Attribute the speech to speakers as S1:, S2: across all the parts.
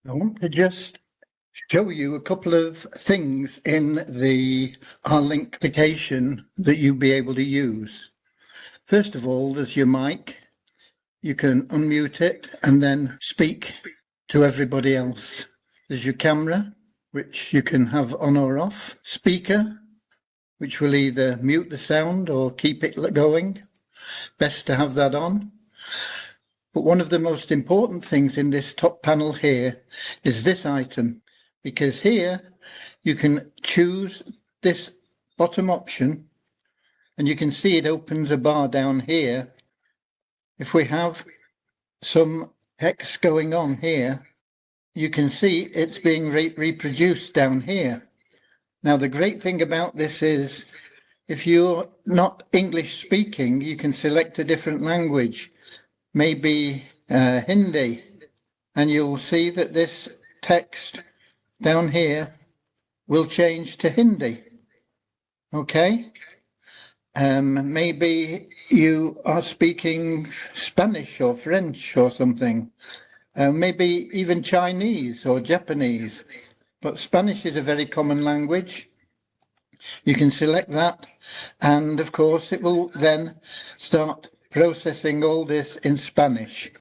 S1: I want to just show you a couple of things in the R-Link application that you'll be able to use. First of all, there's your mic. You can unmute it and then speak to everybody else. There's your camera, which you can have on or off. Speaker, which will either mute the sound or keep it going. Best to have that on. But one of the most important things in this top panel here is this item, because here you can choose this bottom option and you can see it opens a bar down here. If we have some text going on here, you can see it's being reproduced down here. Now, the great thing about this is if you're not English speaking, you can select a different language. Maybe Hindi, and you'll see that this text down here will change to Hindi. Okay, maybe you are speaking Spanish or French or something, maybe even Chinese or Japanese, but Spanish is a very common language. You can select that, and of course it will then start processing all this in Spanish.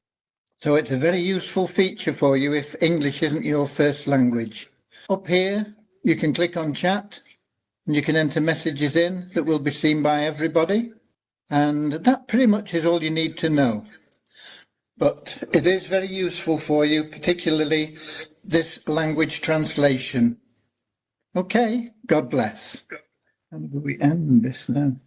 S1: So it's a very useful feature for you if English isn't your first language. Up here, you can click on chat and you can enter messages in that will be seen by everybody. And that pretty much is all you need to know. But it is very useful for you, particularly this language translation. Okay, God bless. How do we end this then?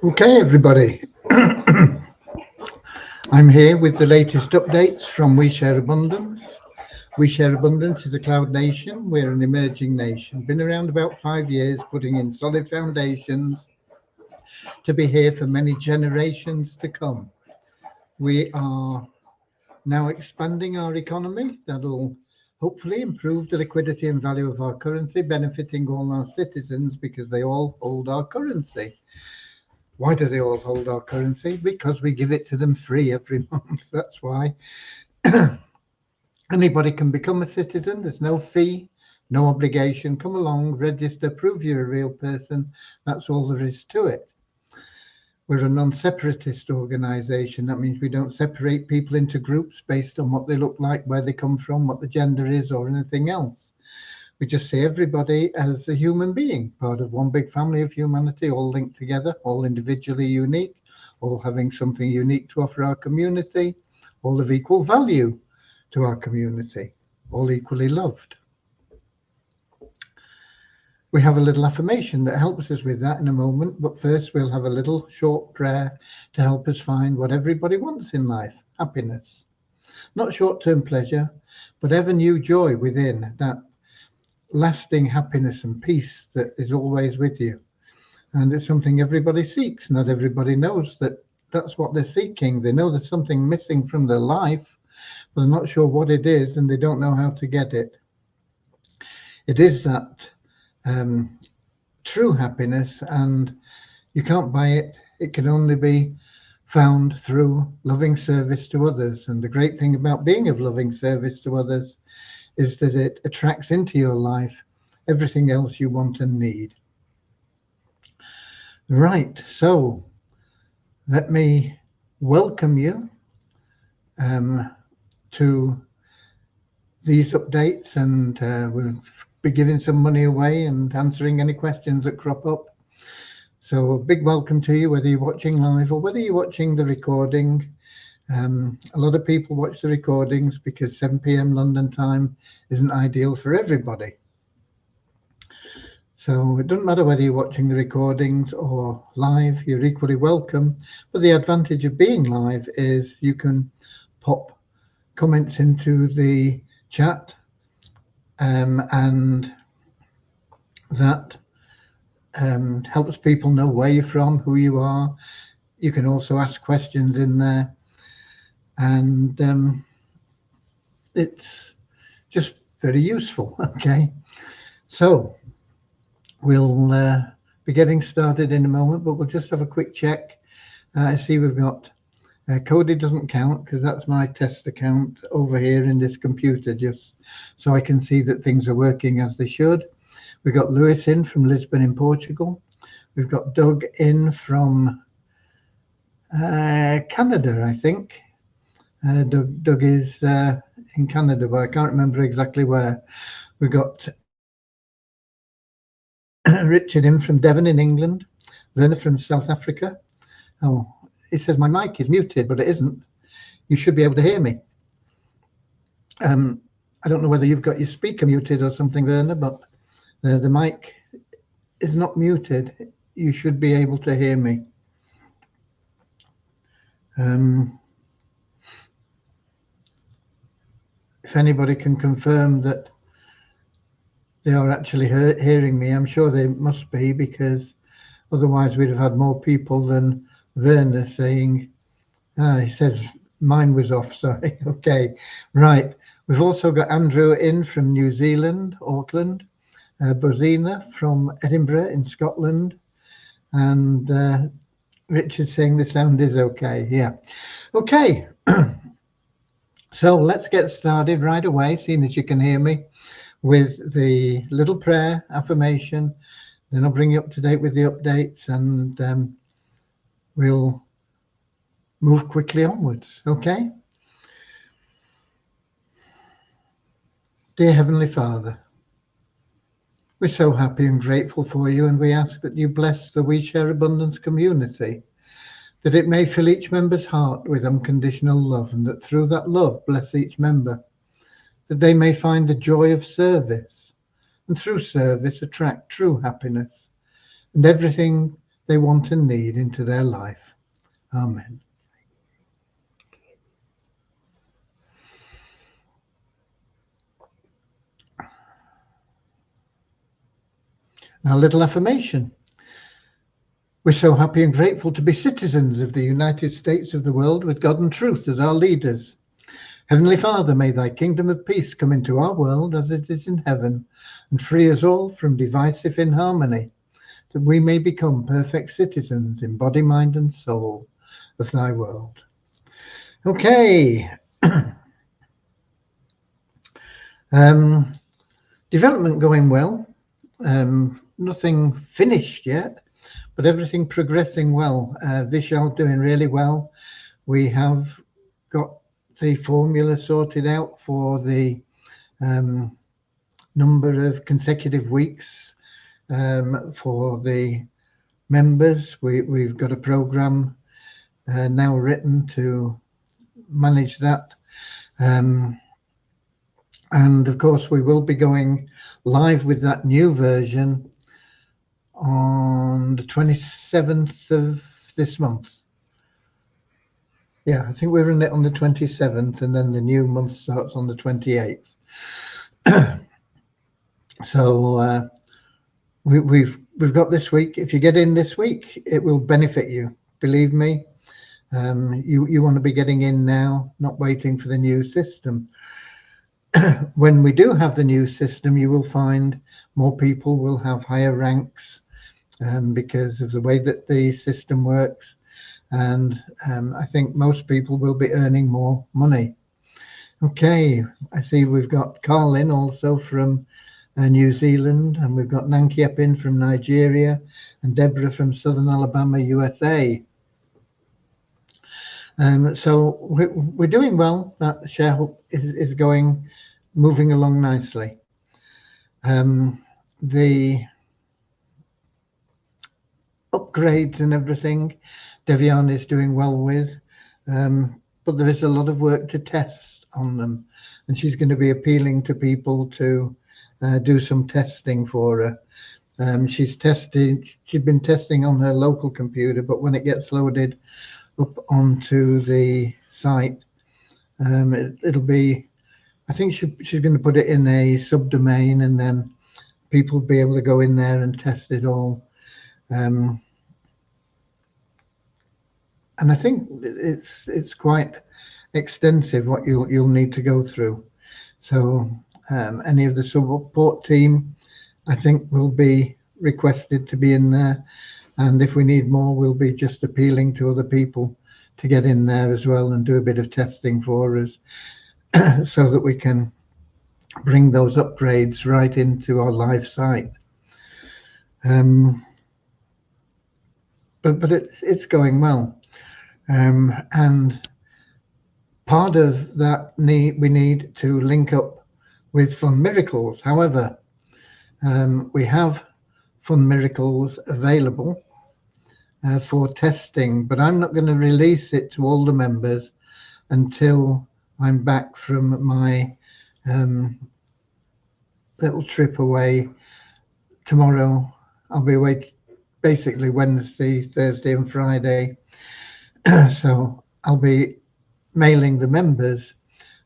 S1: Okay, everybody. I'm here with the latest updates from We Share Abundance. We Share Abundance is a cloud nation. We're an emerging nation. Been around about 5 years, putting in solid foundations to be here for many generations to come. We are now expanding our economy. That'll hopefully improve the liquidity and value of our currency, benefiting all our citizens because they all hold our currency. Why do they all hold our currency? Because we give it to them free every month. That's why. Anybody can become a citizen. There's no fee, no obligation. Come along, register, prove you're a real person. That's all there is to it. We're a non-separatist organisation. That means we don't separate people into groups based on what they look like, where they come from, what the gender is, or anything else. We just see everybody as a human being, part of one big family of humanity, all linked together, all individually unique, all having something unique to offer our community, all of equal value to our community, all equally loved. We have a little affirmation that helps us with that in a moment, but first we'll have a little short prayer to help us find what everybody wants in life, happiness. Not short-term pleasure, but ever new joy within, that lasting happiness and peace that is always with you. And it's something everybody seeks. Not everybody knows that that's what they're seeking. They know there's something missing from their life, but they're not sure what it is and they don't know how to get it. It is that true happiness, and you can't buy it. It can only be found through loving service to others. And the great thing about being of loving service to others is that it attracts into your life everything else you want and need. Right, so let me welcome you to these updates, and we'll be giving some money away and answering any questions that crop up. So a big welcome to you, whether you're watching live or whether you're watching the recording. A lot of people watch the recordings because 7 p.m. London time isn't ideal for everybody. So it doesn't matter whether you're watching the recordings or live, you're equally welcome. But the advantage of being live is you can pop comments into the chat, and that helps people know where you're from, who you are. You can also ask questions in there, and it's just very useful. Okay, so we'll be getting started in a moment, but we'll just have a quick check. I see we've got Cody doesn't count because that's my test account over here in this computer, just so I can see that things are working as they should. We've got Lewis in from Lisbon in Portugal. We've got Doug in from Canada, I think. Doug is in Canada, but I can't remember exactly where. We've got Richard in from Devon in England. Werner from South Africa. Oh, it says my mic is muted, but it isn't. You should be able to hear me. I don't know whether you've got your speaker muted or something, Werner, but the mic is not muted. You should be able to hear me. If anybody can confirm that they are actually hearing me, I'm sure they must be, because otherwise we'd have had more people than Werner saying, he says mine was off, sorry. Okay, right. We've also got Andrew in from New Zealand, Auckland, Bozina from Edinburgh in Scotland, and Richard saying the sound is okay. Yeah. Okay. So let's get started right away, seeing as you can hear me, with the little prayer affirmation. Then I'll bring you up to date with the updates, and we'll move quickly onwards. Okay. Dear Heavenly Father, we're so happy and grateful for you, and we ask that you bless the We Share Abundance community, that it may fill each member's heart with unconditional love, and that through that love bless each member, that they may find the joy of service, and through service attract true happiness and everything they want and need into their life. Amen. Now, a little affirmation. We're so happy and grateful to be citizens of the United States of the world with God and truth as our leaders. Heavenly Father, may thy kingdom of peace come into our world as it is in heaven, and free us all from divisive inharmony, that we may become perfect citizens in body, mind, and soul of thy world. Okay. Development going well. Nothing finished yet, but everything progressing well. Vishal doing really well. We have got the formula sorted out for the number of consecutive weeks for the members. We've got a program now written to manage that. And of course, we will be going live with that new version on the 27th of this month. Yeah, I think we're in it on the 27th, and then the new month starts on the 28th. So we've got this week. If you get in this week, it will benefit you. Believe me, you want to be getting in now, not waiting for the new system. When we do have the new system, you will find more people will have higher ranks because of the way that the system works. And I think most people will be earning more money. Okay, I see we've got Carl in also from New Zealand, and we've got Nankiep in from Nigeria, and Deborah from Southern Alabama, USA. So we're doing well. That share is moving along nicely. The upgrades and everything, Devian is doing well with. but there is a lot of work to test on them, and she's going to be appealing to people to do some testing for her. She's been testing on her local computer, but when it gets loaded up onto the site, it'll be, I think she's going to put it in a subdomain, and then people will be able to go in there and test it all. And I think it's quite extensive what you'll need to go through. So any of the support team, I think, will be requested to be in there, and if we need more, we'll be just appealing to other people to get in there as well and do a bit of testing for us, so that we can bring those upgrades right into our live site. But it's going well, and part of that we need to link up with Fun Miracles. However, we have Fun Miracles available for testing, but I'm not going to release it to all the members until I'm back from my little trip away tomorrow. I'll be away basically Wednesday, Thursday and Friday. So I'll be mailing the members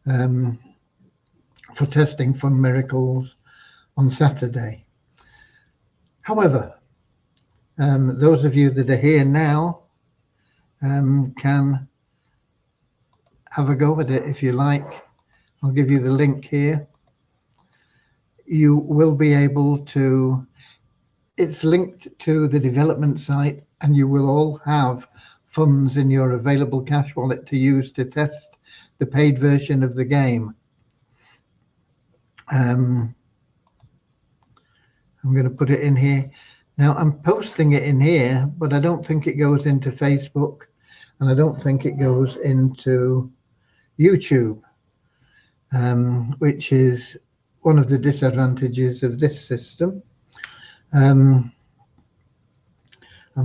S1: for testing Fun Miracles on Saturday. However, those of you that are here now can have a go at it if you like. I'll give you the link here. You will be able to, it's linked to the development site, and you will all have funds in your available cash wallet to use to test the paid version of the game. I'm going to put it in here. Now I'm posting it in here, but I don't think it goes into Facebook, and I don't think it goes into YouTube, which is one of the disadvantages of this system. I'm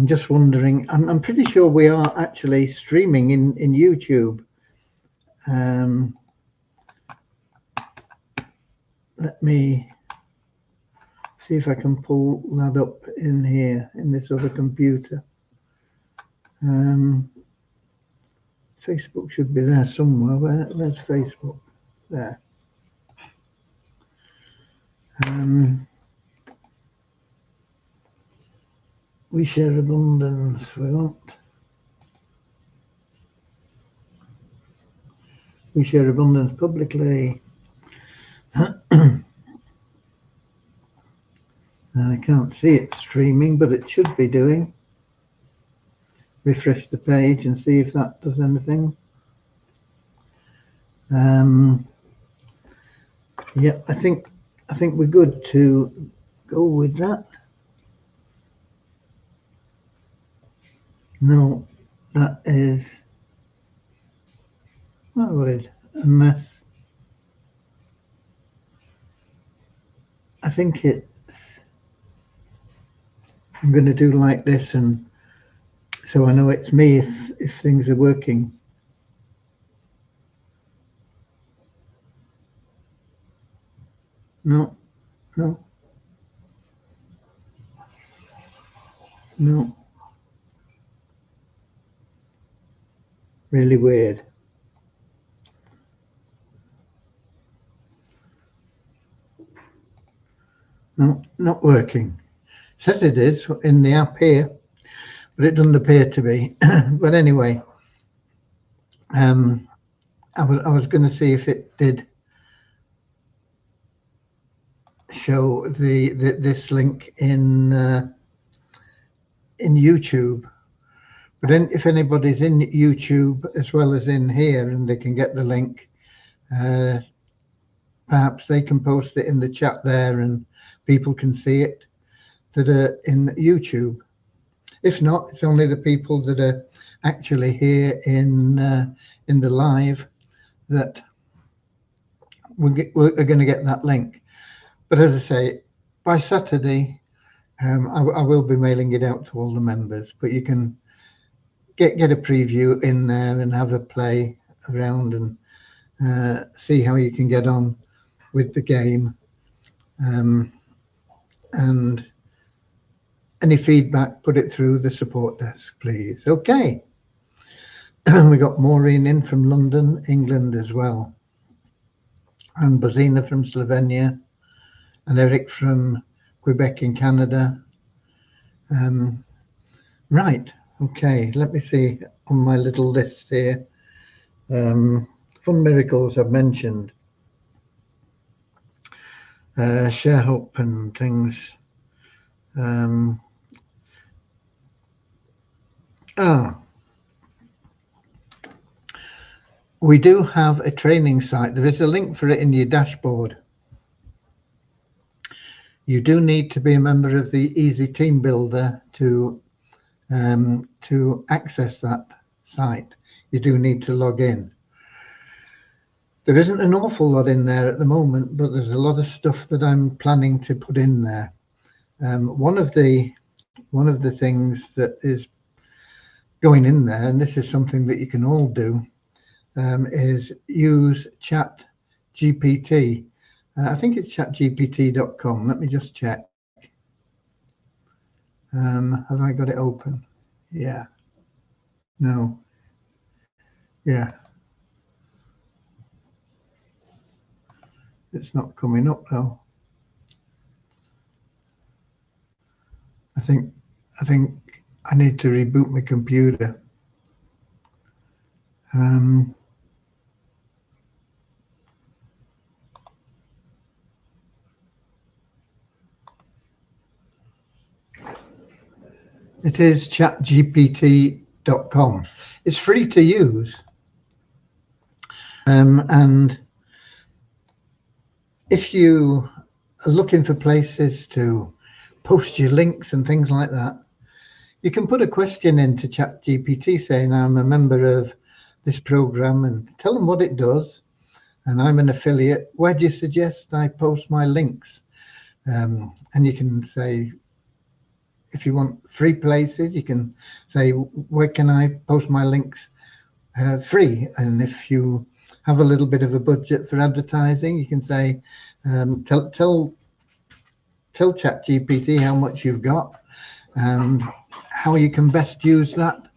S1: just wondering, I'm pretty sure we are actually streaming in YouTube. Let me see if I can pull that up in here in this other computer. Facebook should be there somewhere. Where's Facebook? There. We share abundance. We want. We share abundance publicly. I can't see it streaming, but it should be doing. Refresh the page and see if that does anything. Yeah, I think we're good to go with that. No, that is not weird, unless I think it's, I'm going to do like this, and so I know it's me if things are working. No. Really weird. No, not working. It says it is in the app here, but it doesn't appear to be. But anyway, I was going to see if it did show this link in YouTube. But then if anybody's in YouTube as well as in here and they can get the link, perhaps they can post it in the chat there and people can see it that are in YouTube. If not, it's only the people that are actually here in the live that are going to get that link. But as I say, by Saturday, I will be mailing it out to all the members, but you can get a preview in there and have a play around and see how you can get on with the game. And any feedback, put it through the support desk, please. Okay. We got Maureen in from London, England as well, and Bozina from Slovenia, and Eric from Quebec in Canada. Right, okay, let me see on my little list here. Fun Miracles I've mentioned. Share Hope and things. We do have a training site. There is a link for it in your dashboard. You do need to be a member of the Easy Team Builder to access that site. You do need to log in. There isn't an awful lot in there at the moment, but there's a lot of stuff that I'm planning to put in there. One of the things that is going in there, and this is something that you can all do, is use Chat GPT. I think it's chatgpt.com. Let me just check. Have I got it open? Yeah. No. Yeah. It's not coming up though. I think I need to reboot my computer. It is chatgpt.com. It's free to use. And if you are looking for places to post your links and things like that, you can put a question into ChatGPT saying, I'm a member of this program, and tell them what it does. And I'm an affiliate. Where do you suggest I post my links? And you can say, if you want free places, you can say, where can I post my links free? And if you have a little bit of a budget for advertising, you can say, tell ChatGPT how much you've got and how you can best use that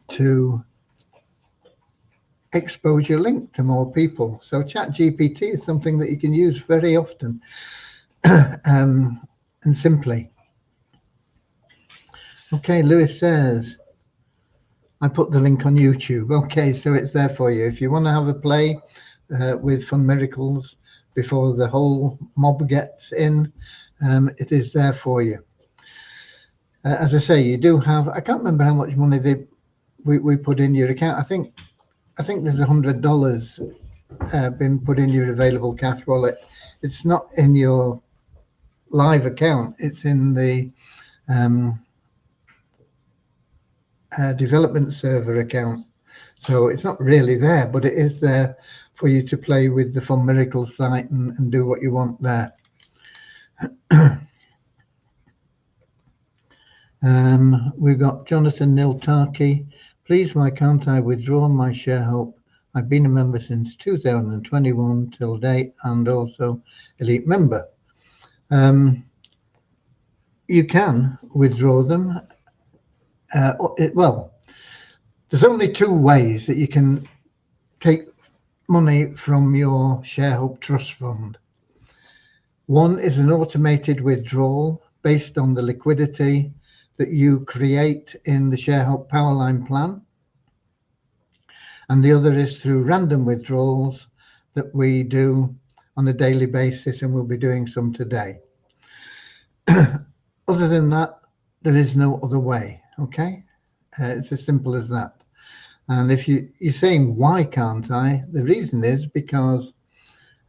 S1: to expose your link to more people. So ChatGPT is something that you can use very often and simply. Okay, Lewis says, I put the link on YouTube. Okay, so it's there for you. If you want to have a play with Fun Miracles before the whole mob gets in, it is there for you. As I say, you do have, I can't remember how much money we put in your account. I think there's $100 been put in your available cash wallet. It's not in your live account. It's in the development server account. So it's not really there, but it is there for you to play with the Fun Miracles site and do what you want there. We've got Jonathan Niltaki. Please, why can't I withdraw my Share Hope? I've been a member since 2021 till date and also elite member. You can withdraw them. Well, there's only two ways that you can take money from your Share Hope Trust Fund. One is an automated withdrawal based on the liquidity that you create in the Share Hope Powerline plan. And the other is through random withdrawals that we do on a daily basis, and we'll be doing some today. Other than that, there is no other way, okay? It's as simple as that. And if you're saying, why can't I? The reason is because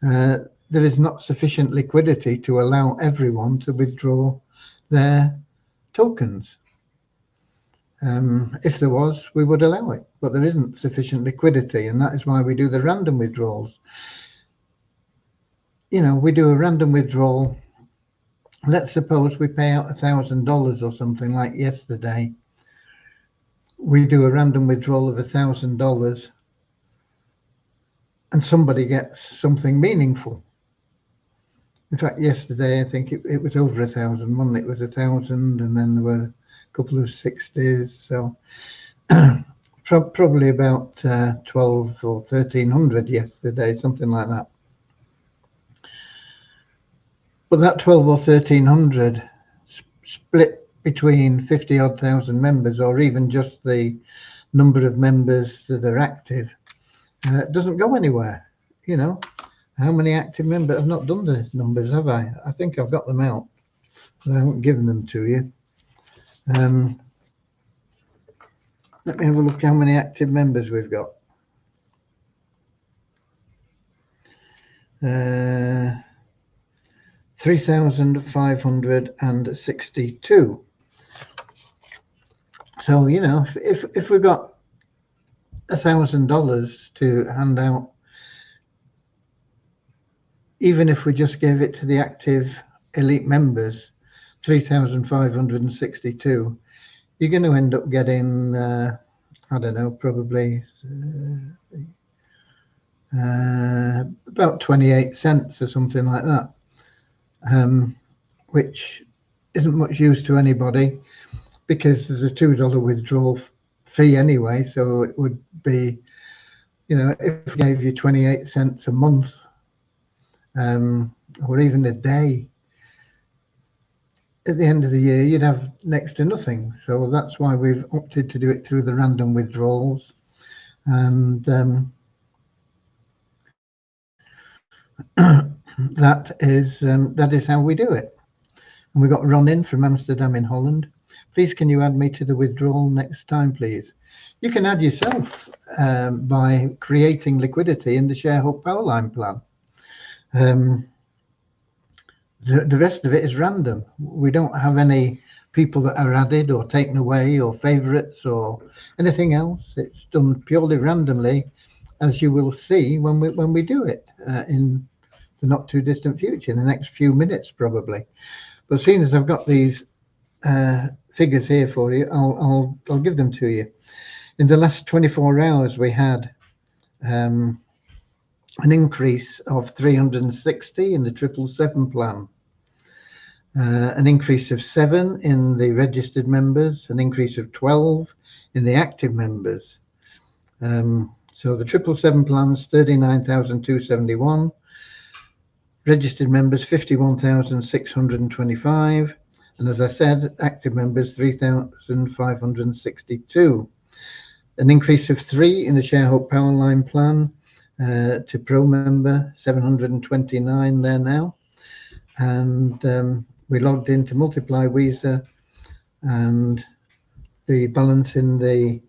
S1: there is not sufficient liquidity to allow everyone to withdraw their tokens. If there was, we would allow it, but there isn't sufficient liquidity, and that is why we do the random withdrawals. You know, we do a random withdrawal. Let's suppose we pay out $1,000 or something like yesterday. We do a random withdrawal of $1,000 and somebody gets something meaningful. In fact, yesterday I think it was over 1,000. One it was 1,000, and then there were a couple of 60s. So probably about 12 or 1,300 yesterday, something like that. But that 12 or 1,300 split between 50 odd thousand members, or even just the number of members that are active, doesn't go anywhere. You know, how many active members? I've not done the numbers, have I? I think I've got them out, but I haven't given them to you. Let me have a look how many active members we've got. 3,562. So, you know, if we've got $1,000 to hand out, even if we just gave it to the active elite members, 3,562, you're going to end up getting, I don't know, probably about 28 cents or something like that, which isn't much use to anybody because there's a $2 withdrawal fee anyway. So it would be, you know, if we gave you 28 cents a month, or even a day, at the end of the year, you'd have next to nothing. So that's why we've opted to do it through the random withdrawals. And that is how we do it. And we've got Ron in from Amsterdam in Holland. Please, can you add me to the withdrawal next time, please? You can add yourself by creating liquidity in the ShareHook Powerline plan. The rest of it is random. We don't have any people that are added or taken away or favorites or anything else. It's done purely randomly, as you will see when we do it in the not too distant future, in the next few minutes probably. But seeing as I've got these figures here for you, I'll give them to you. In the last 24 hours, we had an increase of 360 in the 777 plan, an increase of 7 in the registered members, an increase of 12 in the active members. So the 777 plans 39,271, registered members 51,625, and as I said, active members 3,562. An increase of 3 in the ShareHook Powerline plan to Pro member 729 there now, and we logged into Multiply Weezer, and the balance in the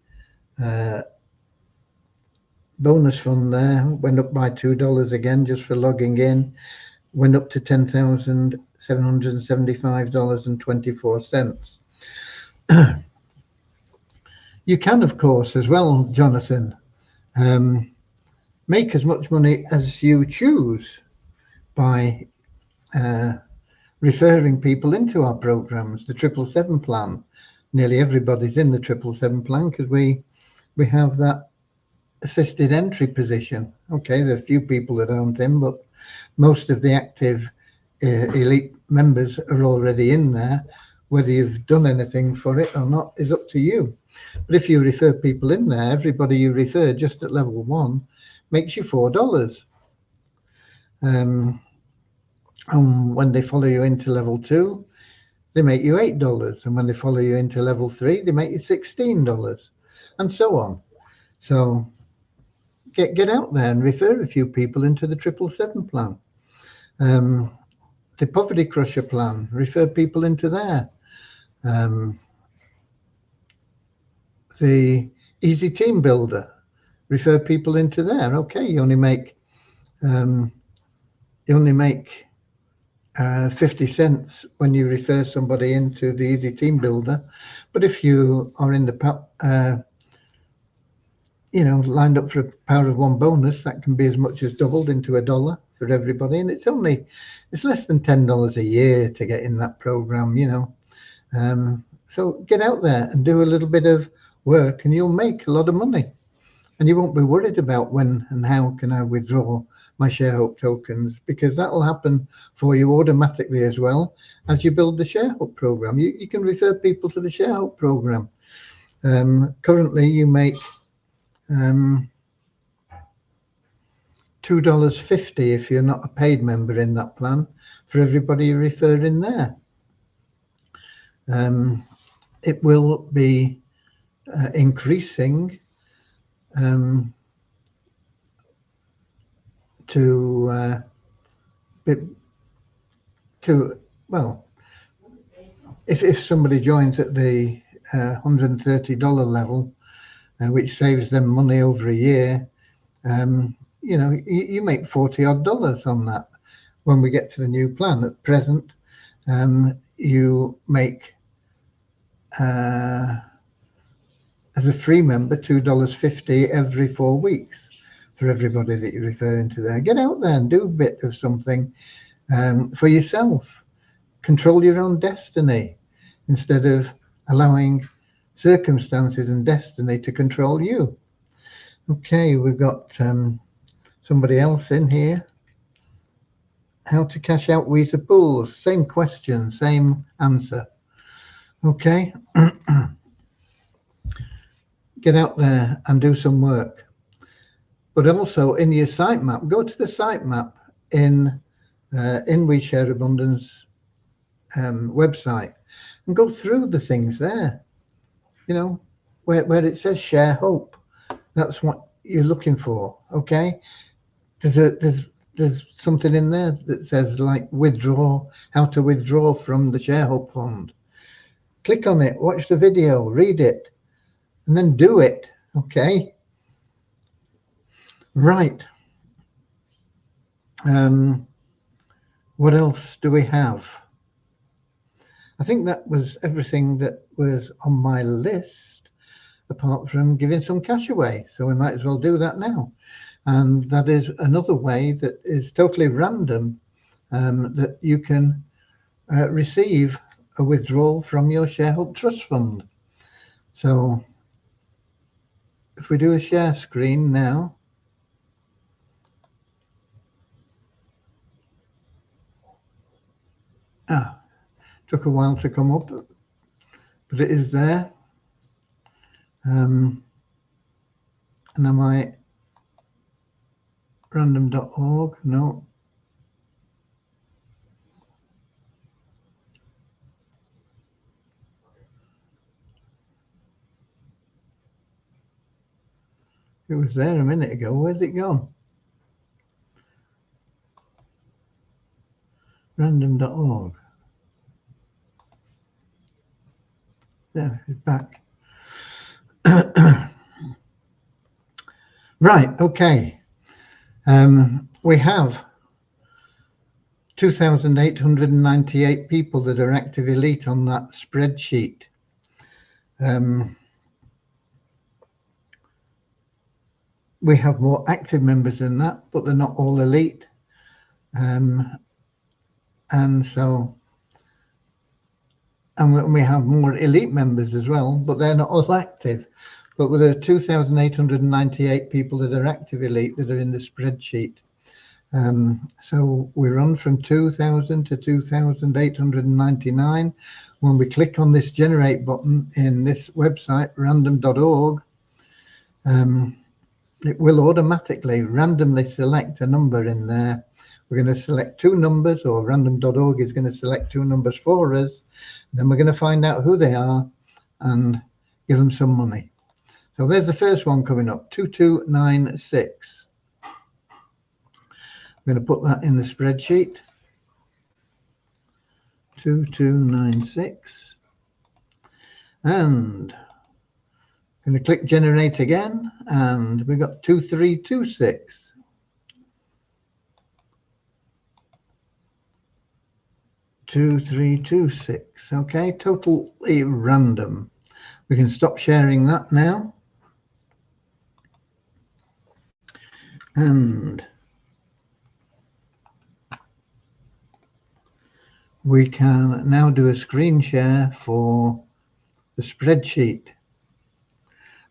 S1: bonus fund there went up by $2 again just for logging in, went up to $10,775.24. You can, of course, as well, Jonathan, make as much money as you choose by referring people into our programs. The 777 plan, nearly everybody's in the 777 plan because we have that assisted entry position. Okay, there are a few people that aren't in, but most of the active elite members are already in there. Whether you've done anything for it or not is up to you. But if you refer people in there, everybody you refer just at level 1 makes you $4. And when they follow you into level 2, they make you $8. And when they follow you into level 3, they make you $16, and so on. So get out there and refer a few people into the 777 plan. The Poverty Crusher plan, refer people into there. The Easy Team Builder, refer people into there. Okay, you only make 50 cents when you refer somebody into the Easy Team Builder, but if you are in the lined up for a Power of One bonus, that can be as much as doubled into $1 for everybody, and it's less than $10 a year to get in that program, you know. So get out there and do a little bit of work, and you'll make a lot of money. and you won't be worried about when and how can I withdraw my ShareHope tokens, because that will happen for you automatically as well as you build the ShareHope program. You can refer people to the ShareHope program. Currently you make $2.50 if you're not a paid member in that plan for everybody you refer in there. It will be increasing well, if somebody joins at the $130 level, which saves them money over a year, you know, you make $40 odd on that. When we get to the new plan, at present, you make as a free member $2.50 every 4 weeks for everybody that you're referring to there. Get out there and do a bit of something for yourself. Control your own destiny instead of allowing circumstances and destiny to control you. Okay, we've got somebody else in here. How to cash out Weezer pools. Same question, same answer. Okay. Get out there and do some work. But also in your sitemap, go to the sitemap in We Share Abundance website and go through the things there. You know, where it says share hope, that's what you're looking for. Okay, there's something in there that says like withdraw, how to withdraw from the Share Hope fund. Click on it, watch the video, read it, and then do it. Okay, right. What else do we have? I think that was everything that was on my list, apart from giving some cash away. So we might as well do that now. And that is another way that is totally random, that you can receive a withdrawal from your ShareHope Trust Fund. So if we do a share screen now, took a while to come up, but it is there. And am I random.org? No. It was there a minute ago. Where's it gone? Random.org. There, it's back. Right, okay. We have 2,898 people that are active elite on that spreadsheet. We have more active members than that, but they're not all elite. And we have more elite members as well, but they're not all active. But with the 2,898 people that are active elite that are in the spreadsheet. So we run from 2,000 to 2,899. When we click on this generate button in this website, random.org, it will automatically randomly select a number in there. We're going to select two numbers, or random.org is going to select two numbers for us. Then we're going to find out who they are and give them some money. So there's the first one coming up, 2296. I'm going to put that in the spreadsheet. 2296. And I'm going to click generate again, and we got 2326. 2326. Okay, totally random. We can stop sharing that now. And we can now do a screen share for the spreadsheet.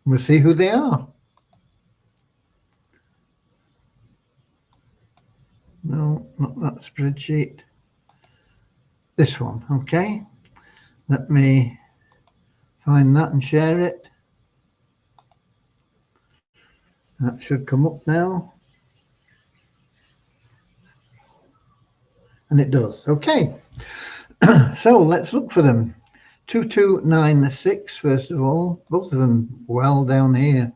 S1: We'll see who they are. No, not that spreadsheet. This one, okay. Let me find that and share it. That should come up now. And it does. Okay. So let's look for them. 2296, first of all. Both of them well down here.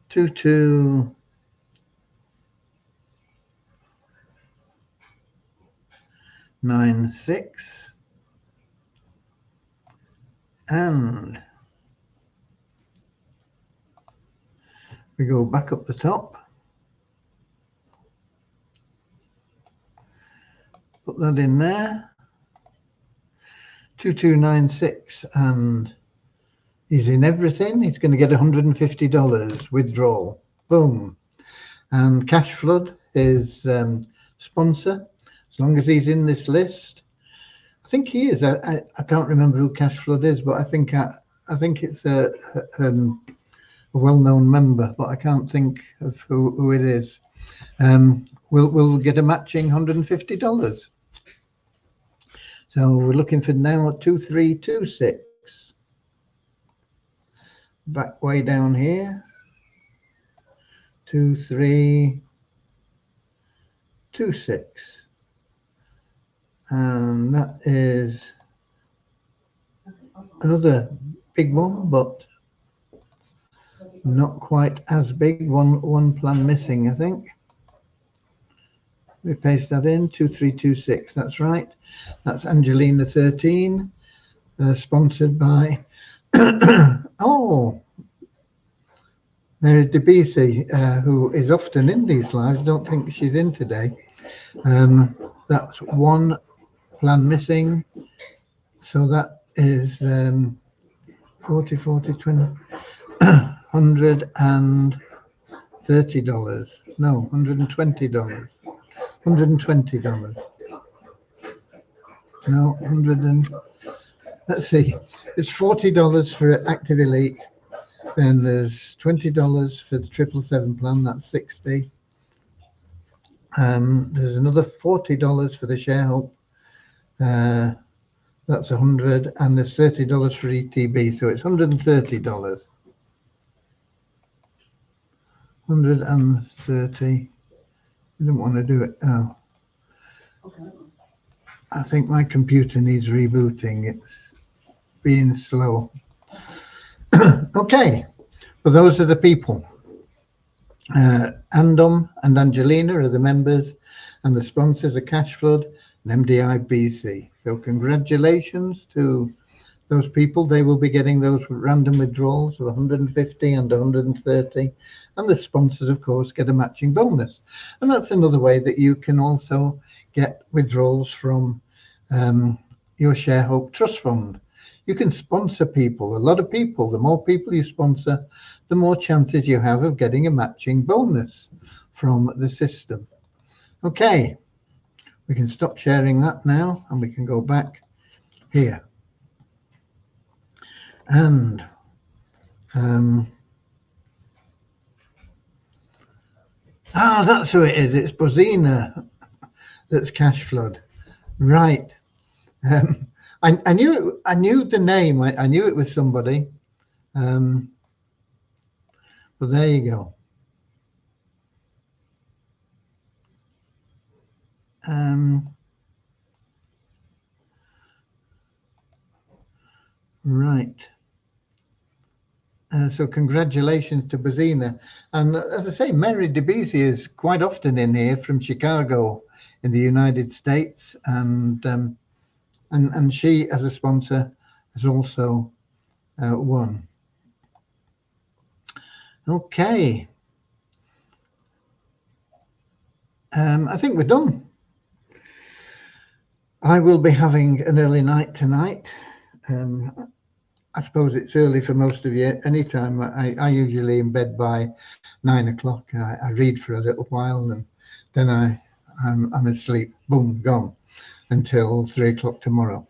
S1: 2296. And we go back up the top. Put that in there. 2296, and he's in everything. He's going to get $150 withdrawal. Boom. And Cash Flood, his sponsor, as long as he's in this list. I think he is. I can't remember who Cash Flood is, but I think it's a well-known member, but I can't think of who it is. We'll get a matching $150. So we're looking for now 2326. Back way down here. 2326. And that is another big one, but not quite as big. One plan missing, I think. We paste that in, 2326, that's right. That's Angelina 13, sponsored by, oh, Mary DeBisi, who is often in these lives. Don't think she's in today. That's one plan missing. So that is 40, 20, $130. No, $120. $120. No, let's see. It's $40 for Active Elite. Then there's $20 for the 777 plan. That's 60. There's another $40 for the Share Hope. That's 100, and there's $30 for ETB, so it's $130. 130. I don't want to do it now. I think my computer needs rebooting. It's being slow. Okay, well, those are the people. Andom and Angelina are the members, and the sponsors are Cash Flood and MDI BC. So congratulations to those people. They will be getting those random withdrawals of 150 and 130, and the sponsors, of course, get a matching bonus. And that's another way that you can also get withdrawals from your Share Hope Trust Fund. You can sponsor people, a lot of people. The more people you sponsor, the more chances you have of getting a matching bonus from the system. Okay, we can stop sharing that now, and we can go back here. And that's who it is. It's Bozina that's Cash Flood, right? I knew the name. I knew it was somebody. But there you go. Right. So congratulations to Bozina. And as I say, Mary DeBisi is quite often in here from Chicago in the United States. And she, as a sponsor, has also won. Okay. I think we're done. I will be having an early night tonight. I suppose it's early for most of you. Anytime I usually in bed by 9 o'clock. I read for a little while, and then I'm asleep. Boom, gone until 3 o'clock tomorrow.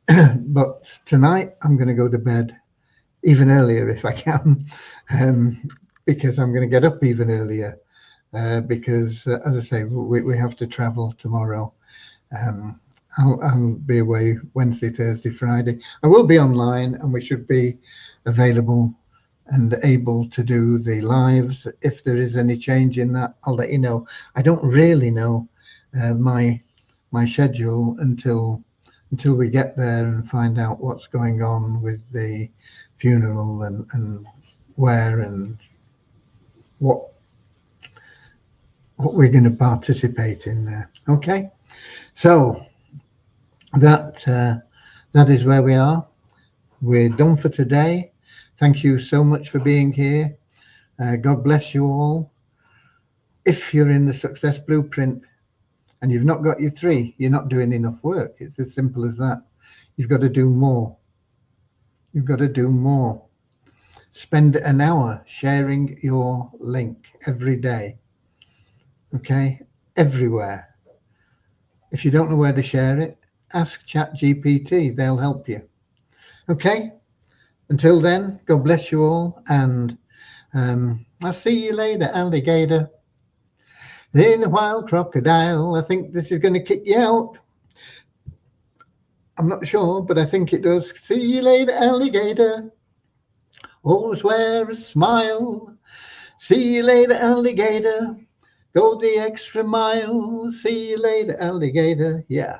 S1: But tonight I'm going to go to bed even earlier if I can, because I'm going to get up even earlier
S2: because, as I say, we have to travel tomorrow. I'll be away Wednesday, Thursday, Friday. I will be online, and we should be available and able to do the lives. If there is any change in that, I'll let you know. I don't really know my schedule until we get there and find out what's going on with the funeral and where and what we're going to participate in there. Okay, so that is where we are. We're done for today. Thank you so much for being here. God bless you all. If you're in the Success Blueprint and you've not got your 3, you're not doing enough work. It's as simple as that. You've got to do more. You've got to do more. Spend an hour sharing your link every day. Okay? Everywhere. If you don't know where to share it, ask ChatGPT. They'll help you. Okay? Until then, God bless you all, and I'll see you later, alligator. In a wild crocodile, I think this is going to kick you out. I'm not sure, but I think it does. See you later, alligator. Always wear a smile. See you later, alligator. Go the extra mile. See you later, alligator. Yeah.